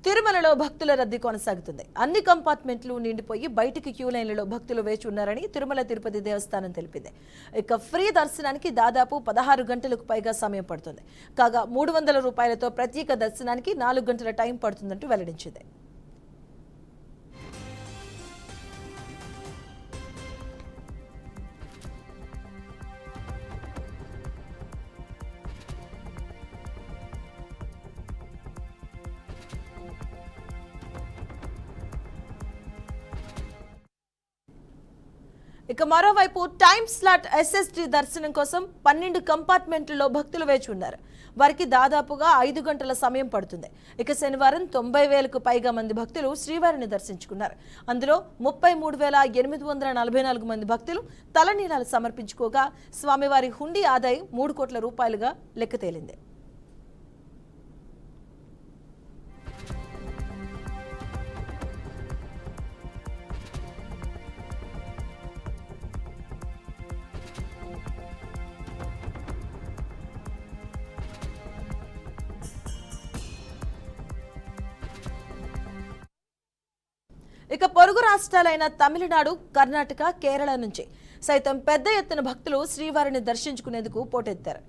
తిరుమలలో భక్తుల రద్దీ కొనసాగుతుంది. అన్ని కంపార్ట్మెంట్లు నిండిపోయి బయటికి క్యూ లైన్లలో భక్తులు వేచి ఉన్నారని తిరుమల తిరుపతి దేవస్థానం తెలిపింది. ఇక ఫ్రీ దర్శనానికి దాదాపు 16 గంటలకు పైగా సమయం పడుతుంది. కాగా 300 రూపాయలతో ప్రత్యేక దర్శనానికి 4 గంటల టైం పడుతుందంటూ వెల్లడించింది. ఇక మరోవైపు టైం స్లాట్ ఎస్ఎస్టీ దర్శనం కోసం 12 కంపార్ట్మెంట్లలో భక్తులు వేచి ఉన్నారు. వారికి దాదాపుగా 5 గంటల సమయం పడుతుంది. ఇక శనివారం 90,000కు పైగా మంది భక్తులు శ్రీవారిని దర్శించుకున్నారు. అందులో 33,844 మంది భక్తులు తలనీలాలు సమర్పించుకోగా స్వామివారి హుండీ ఆదాయం 3 కోట్ల రూపాయలుగా లెక్క తేలింది. ఇక పొరుగు రాష్ట్రాలైన తమిళనాడు, కర్ణాటక, కేరళ నుంచి సైతం పెద్ద ఎత్తున భక్తులు శ్రీవారిని దర్శించుకునేందుకు పోటెత్తారు.